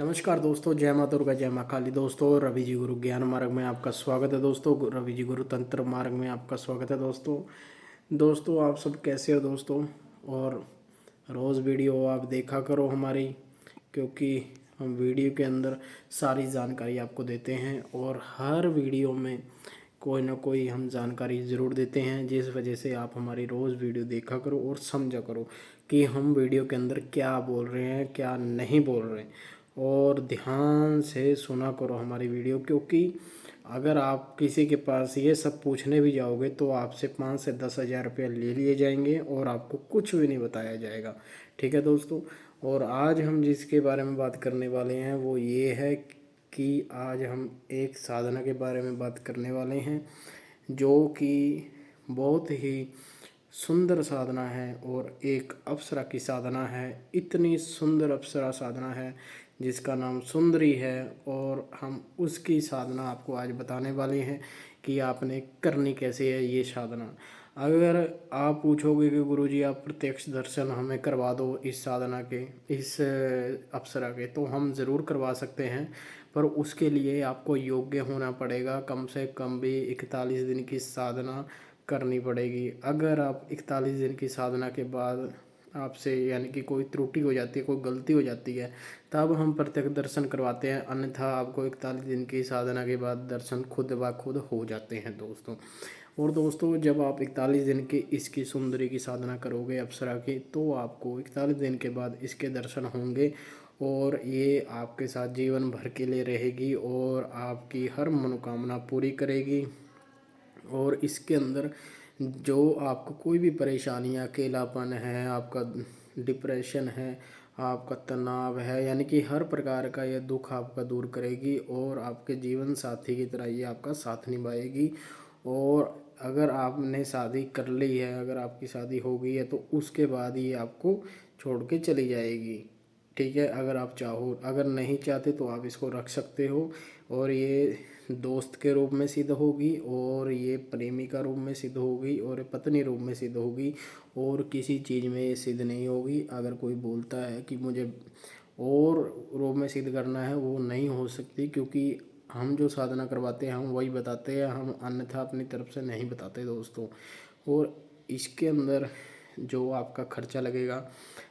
नमस्कार दोस्तों, जय माता दुर्गा, जय माँ काली। दोस्तों, रवि जी गुरु ज्ञान मार्ग में आपका स्वागत है। दोस्तों, रवि जी गुरु तंत्र मार्ग में आपका स्वागत है। दोस्तों आप सब कैसे हो दोस्तों? और रोज़ वीडियो आप देखा करो हमारी, क्योंकि हम वीडियो के अंदर सारी जानकारी आपको देते हैं और हर वीडियो में कोई ना कोई हम जानकारी ज़रूर देते हैं, जिस वजह से आप हमारी रोज़ वीडियो देखा करो और समझा करो कि हम वीडियो के अंदर क्या बोल रहे हैं, क्या नहीं बोल रहे हैं। और ध्यान से सुना करो हमारी वीडियो, क्योंकि अगर आप किसी के पास ये सब पूछने भी जाओगे तो आपसे 5 से 10 हज़ार रुपया ले लिए जाएंगे और आपको कुछ भी नहीं बताया जाएगा। ठीक है दोस्तों। और आज हम जिसके बारे में बात करने वाले हैं वो ये है कि आज हम एक साधना के बारे में बात करने वाले हैं, जो कि बहुत ही सुंदर साधना है और एक अप्सरा की साधना है। इतनी सुंदर अप्सरा साधना है जिसका नाम सुंदरी है, और हम उसकी साधना आपको आज बताने वाले हैं कि आपने करनी कैसे है ये साधना। अगर आप पूछोगे कि गुरुजी आप प्रत्यक्ष दर्शन हमें करवा दो इस साधना के, इस अप्सरा के, तो हम ज़रूर करवा सकते हैं, पर उसके लिए आपको योग्य होना पड़ेगा। कम से कम भी 41 दिन की साधना करनी पड़ेगी। अगर आप 41 दिन की साधना के बाद आपसे यानी कि कोई त्रुटि हो जाती है, कोई गलती हो जाती है, तब हम प्रत्यक्ष दर्शन करवाते हैं, अन्यथा आपको 41 दिन की साधना के बाद दर्शन खुद ब खुद हो जाते हैं दोस्तों। और दोस्तों, जब आप 41 दिन की इसकी सुंदरी की साधना करोगे अप्सरा की, तो आपको 41 दिन के बाद इसके दर्शन होंगे और ये आपके साथ जीवन भर के लिए रहेगी और आपकी हर मनोकामना पूरी करेगी। और इसके अंदर जो आपको कोई भी परेशानी, अकेलापन है, आपका डिप्रेशन है, आपका तनाव है, यानी कि हर प्रकार का यह दुख आपका दूर करेगी और आपके जीवन साथी की तरह ये आपका साथ निभाएगी। और अगर आपने शादी कर ली है, अगर आपकी शादी हो गई है, तो उसके बाद ये आपको छोड़ के चली जाएगी। ठीक है, अगर आप चाहो। अगर नहीं चाहते तो आप इसको रख सकते हो। और ये दोस्त के रूप में सिद्ध होगी, और ये प्रेमिका रूप में सिद्ध होगी, और ये पत्नी रूप में सिद्ध होगी, और किसी चीज़ में ये सिद्ध नहीं होगी। अगर कोई बोलता है कि मुझे और रूप में सिद्ध करना है, वो नहीं हो सकती, क्योंकि हम जो साधना करवाते हैं हम वही बताते हैं, हम अन्यथा अपनी तरफ से नहीं बताते दोस्तों। और इसके अंदर जो आपका खर्चा लगेगा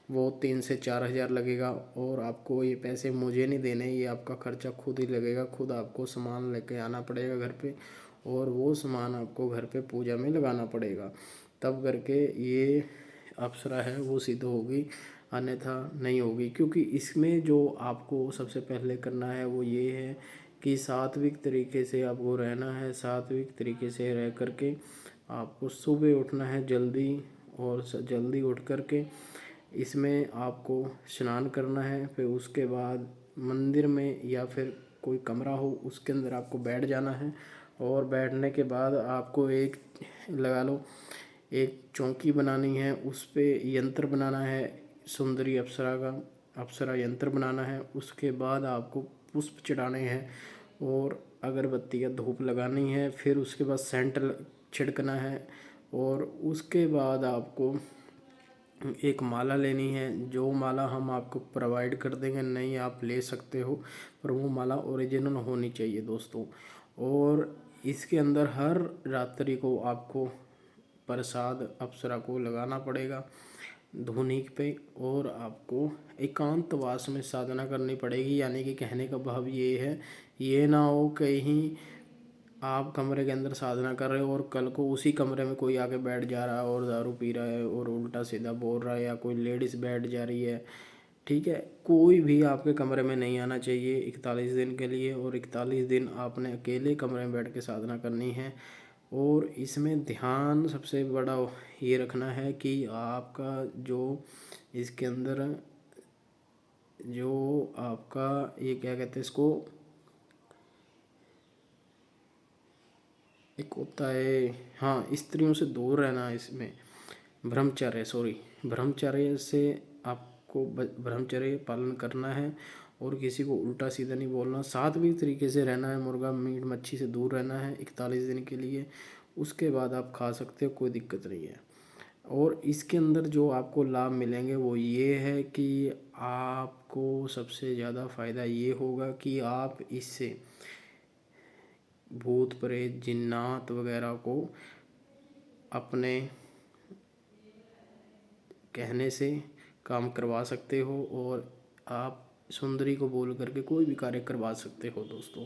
वो 3 से 4 हज़ार लगेगा, और आपको ये पैसे मुझे नहीं देने, ये आपका खर्चा खुद ही लगेगा। खुद आपको सामान लेके आना पड़ेगा घर पे, और वो सामान आपको घर पे पूजा में लगाना पड़ेगा, तब करके ये अप्सरा है वो सिद्ध होगी, अन्यथा नहीं होगी। क्योंकि इसमें जो आपको सबसे पहले करना है वो ये है कि सात्विक तरीके से आपको रहना है। सात्विक तरीके से रह करके आपको सुबह उठना है जल्दी, और जल्दी उठ करके इसमें आपको स्नान करना है। फिर उसके बाद मंदिर में या फिर कोई कमरा हो उसके अंदर आपको बैठ जाना है, और बैठने के बाद आपको एक लगा लो एक चौकी बनानी है, उस पे यंत्र बनाना है, सुंदरी अप्सरा का अप्सरा यंत्र बनाना है। उसके बाद आपको पुष्प चढ़ाने हैं और अगरबत्ती या धूप लगानी है। फिर उसके बाद सेंट छिड़कना है, और उसके बाद आपको एक माला लेनी है। जो माला हम आपको प्रोवाइड कर देंगे, नहीं आप ले सकते हो, पर वो माला ओरिजिनल होनी चाहिए दोस्तों। और इसके अंदर हर रात्रि को आपको प्रसाद अप्सरा को लगाना पड़ेगा धुनी पे, और आपको एकांतवास में साधना करनी पड़ेगी। यानी कि कहने का भाव ये है, ये ना हो कहीं आप कमरे के अंदर साधना कर रहे हो और कल को उसी कमरे में कोई आके बैठ जा रहा है और दारू पी रहा है और उल्टा सीधा बोल रहा है, या कोई लेडीज़ बैठ जा रही है। ठीक है, कोई भी आपके कमरे में नहीं आना चाहिए 41 दिन के लिए। और 41 दिन आपने अकेले कमरे में बैठ के साधना करनी है। और इसमें ध्यान सबसे बड़ा ये रखना है कि आपका जो इसके अंदर जो आपका ये क्या कहते हैं इसको, एक होता है, हाँ, स्त्रियों से दूर रहना है इसमें। ब्रह्मचर्य से आपको ब्रह्मचर्य पालन करना है, और किसी को उल्टा सीधा नहीं बोलना। सात्विक तरीके से रहना है, मुर्गा मीट मच्छी से दूर रहना है 41 दिन के लिए। उसके बाद आप खा सकते हो, कोई दिक्कत नहीं है। और इसके अंदर जो आपको लाभ मिलेंगे वो ये है कि आपको सबसे ज़्यादा फ़ायदा ये होगा कि आप इससे भूत प्रेत जिन्नात वगैरह को अपने कहने से काम करवा सकते हो, और आप सुंदरी को बोल करके कोई भी कार्य करवा सकते हो दोस्तों।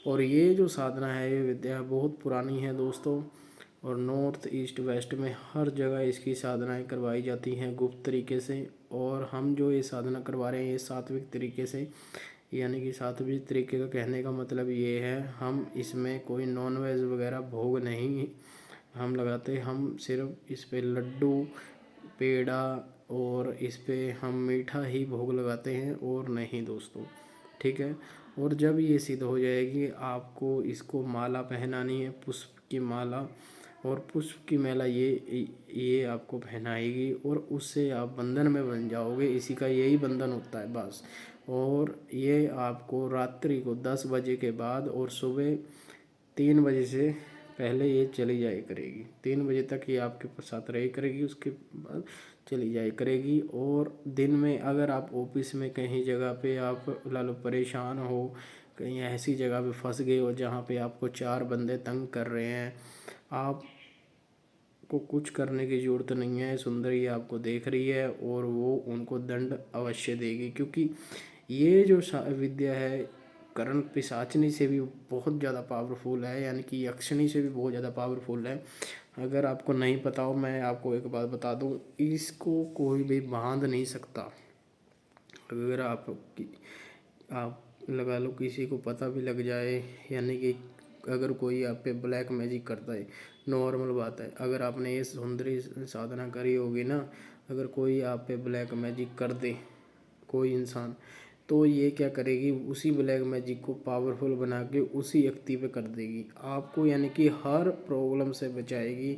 और ये जो साधना है, ये विद्या बहुत पुरानी है दोस्तों, और नॉर्थ ईस्ट वेस्ट में हर जगह इसकी साधनाएं करवाई जाती हैं गुप्त तरीके से। और हम जो ये साधना करवा रहे हैं ये सात्विक तरीके से, यानी कि सात्विक तरीके का कहने का मतलब ये है हम इसमें कोई नॉन वेज वगैरह भोग नहीं हम लगाते, हम सिर्फ इस पे लड्डू पेड़ा और इस पे हम मीठा ही भोग लगाते हैं और नहीं दोस्तों, ठीक है। और जब ये सिद्ध हो जाएगी आपको इसको माला पहनानी है, पुष्प की माला, और पुष्प की माला ये आपको पहनाएगी और उससे आप बंधन में बन जाओगे। इसी का यही बंधन होता है बस। और ये आपको रात्रि को 10 बजे के बाद और सुबह 3 बजे से पहले ये चली जाया करेगी। 3 बजे तक ये आपके साथ रही करेगी, उसके बाद चली जाया करेगी। और दिन में अगर आप ऑफिस में कहीं जगह पे आप लो परेशान हो, कहीं ऐसी जगह पे फंस गए हो जहाँ पे आपको 4 बंदे तंग कर रहे हैं, आपको कुछ करने की ज़रूरत नहीं है। सुंदरी आपको देख रही है और वो उनको दंड अवश्य देगी, क्योंकि ये जो विद्या है करण पिशाचनी से भी बहुत ज़्यादा पावरफुल है, यानी कि यक्षिणी से भी बहुत ज़्यादा पावरफुल है। अगर आपको नहीं पता हो, मैं आपको एक बात बता दूं, इसको कोई भी बांध नहीं सकता। अगर आप लगा लो किसी को पता भी लग जाए, यानी कि अगर कोई आप पे ब्लैक मैजिक करता है, नॉर्मल बात है, अगर आपने ये सुंदरी साधना करी होगी ना, अगर कोई आप पे ब्लैक मैजिक कर दे कोई इंसान, तो ये क्या करेगी, उसी ब्लैक मैजिक को पावरफुल बना के उसी व्यक्ति पे कर देगी आपको, यानी कि हर प्रॉब्लम से बचाएगी,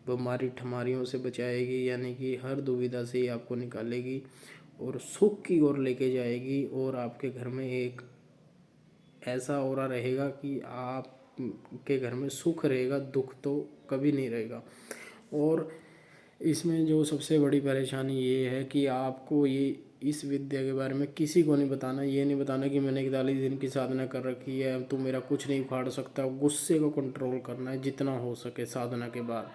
बीमारी ठमारियों से बचाएगी, यानी कि हर दुविधा से ही आपको निकालेगी और सुख की ओर लेके जाएगी। और आपके घर में एक ऐसा ऑरा रहेगा कि आपके घर में सुख रहेगा, दुख तो कभी नहीं रहेगा। और इसमें जो सबसे बड़ी परेशानी ये है कि आपको ये इस विद्या के बारे में किसी को नहीं बताना। ये नहीं बताना कि मैंने 41 दिन की साधना कर रखी है, तो मेरा कुछ नहीं उखाड़ सकता। गुस्से को कंट्रोल करना है जितना हो सके साधना के बाद।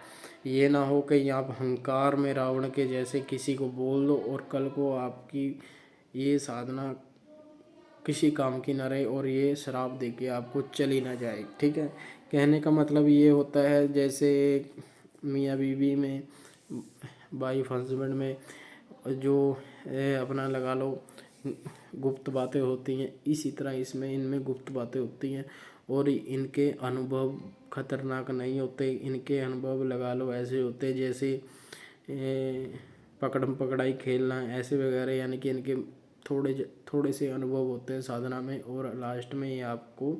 ये ना हो कहीं आप अहंकार में रावण के जैसे किसी को बोल दो और कल को आपकी ये साधना किसी काम की ना रहे और ये शराब दे के आपको चली ना जाए, ठीक है। कहने का मतलब ये होता है जैसे मियाँ बीवी में, वाइफ हस्बैंड में जो अपना लगा लो गुप्त बातें होती हैं, इसी तरह इसमें इनमें गुप्त बातें होती हैं और इनके अनुभव खतरनाक नहीं होते। इनके अनुभव लगा लो ऐसे होते जैसे पकड़म पकड़ाई खेलना ऐसे वगैरह, यानी कि इनके थोड़े से अनुभव होते हैं साधना में। और लास्ट में ये आपको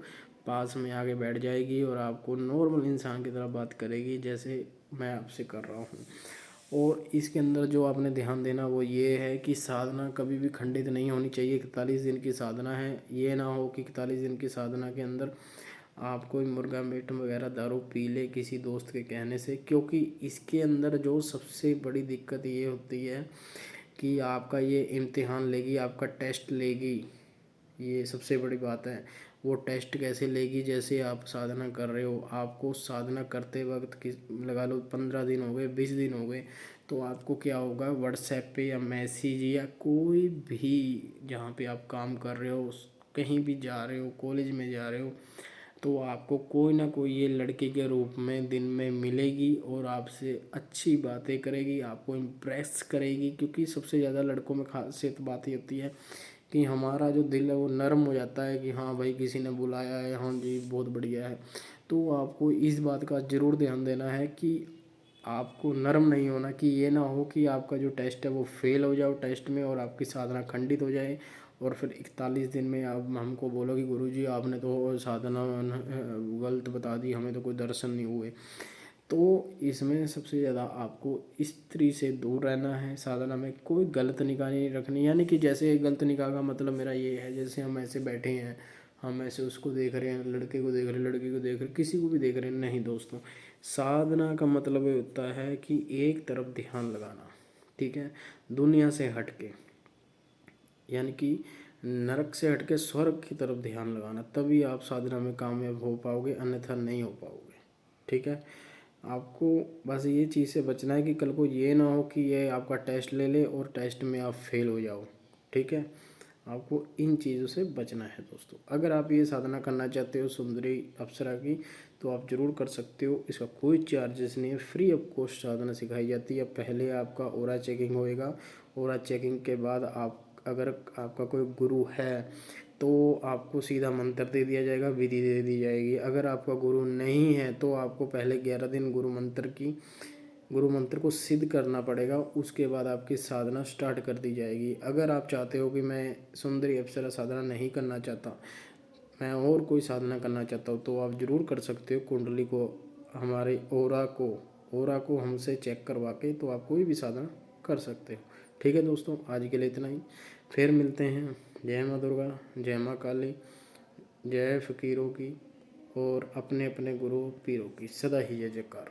पास में आके बैठ जाएगी और आपको नॉर्मल इंसान की तरह बात करेगी जैसे मैं आपसे कर रहा हूँ। और इसके अंदर जो आपने ध्यान देना वो ये है कि साधना कभी भी खंडित नहीं होनी चाहिए। 41 दिन की साधना है, ये ना हो कि 41 दिन की साधना के अंदर आप कोई मुर्गा मीट वगैरह दारू पी ले किसी दोस्त के कहने से, क्योंकि इसके अंदर जो सबसे बड़ी दिक्कत ये होती है कि आपका ये इम्तिहान लेगी, आपका टेस्ट लेगी। ये सबसे बड़ी बात है। वो टेस्ट कैसे लेगी, जैसे आप साधना कर रहे हो, आपको साधना करते वक्त लगा लो 15 दिन हो गए, 20 दिन हो गए, तो आपको क्या होगा, व्हाट्सएप पे या मैसेज या कोई भी जहाँ पे आप काम कर रहे हो, कहीं भी जा रहे हो, कॉलेज में जा रहे हो, तो आपको कोई ना कोई ये लड़के के रूप में दिन में मिलेगी और आपसे अच्छी बातें करेगी, आपको इम्प्रेस करेगी। क्योंकि सबसे ज़्यादा लड़कों में खासियत बात ये होती है कि हमारा जो दिल है वो नरम हो जाता है कि हाँ भाई किसी ने बुलाया है, हाँ जी बहुत बढ़िया है। तो आपको इस बात का ज़रूर ध्यान देना है कि आपको नरम नहीं होना, कि ये ना हो कि आपका जो टेस्ट है वो फेल हो जाओ टेस्ट में और आपकी साधना खंडित हो जाए और फिर 41 दिन में आप हमको बोलो कि गुरुजी आपने तो साधना गलत बता दी, हमें तो कोई दर्शन नहीं हुए। तो इसमें सबसे ज़्यादा आपको स्त्री से दूर रहना है। साधना में कोई गलत निगाह नहीं रखनी, यानी कि जैसे गलत निगाह का मतलब मेरा ये है, जैसे हम ऐसे बैठे हैं, हम ऐसे उसको देख रहे हैं, लड़के को देख रहे हैं, लड़की को देख रहे हैं, किसी को भी देख रहे हैं, नहीं दोस्तों। साधना का मतलब ये होता है कि एक तरफ ध्यान लगाना, ठीक है, दुनिया से हट के, यानी कि नरक से हट के स्वर्ग की तरफ ध्यान लगाना, तभी आप साधना में कामयाब हो पाओगे, अन्यथा नहीं हो पाओगे, ठीक है। आपको बस ये चीज़ से बचना है कि कल को ये ना हो कि ये आपका टेस्ट ले ले और टेस्ट में आप फेल हो जाओ, ठीक है। आपको इन चीज़ों से बचना है दोस्तों। अगर आप ये साधना करना चाहते हो सुंदरी अप्सरा की, तो आप ज़रूर कर सकते हो। इसका कोई चार्जेस नहीं है, फ्री ऑफ कॉस्ट साधना सिखाई जाती है। पहले आपका ओरा चेकिंग होएगा, ओरा चेकिंग के बाद आप, अगर आपका कोई गुरु है तो आपको सीधा मंत्र दे दिया जाएगा, विधि दे दी जाएगी। अगर आपका गुरु नहीं है तो आपको पहले 11 दिन गुरु मंत्र को सिद्ध करना पड़ेगा, उसके बाद आपकी साधना स्टार्ट कर दी जाएगी। अगर आप चाहते हो कि मैं सुंदरी अप्सरा साधना नहीं करना चाहता, मैं और कोई साधना करना चाहता हूँ, तो आप ज़रूर कर सकते हो। कुंडली को, हमारे ओरा को हमसे चेक करवा के तो आप कोई भी साधना कर सकते हो, ठीक है दोस्तों। आज के लिए इतना ही, फिर मिलते हैं। जय माँ दुर्गा, जय माँ काली, जय फ़कीरों की और अपने अपने गुरु पीरों की सदा ही जय जयकार।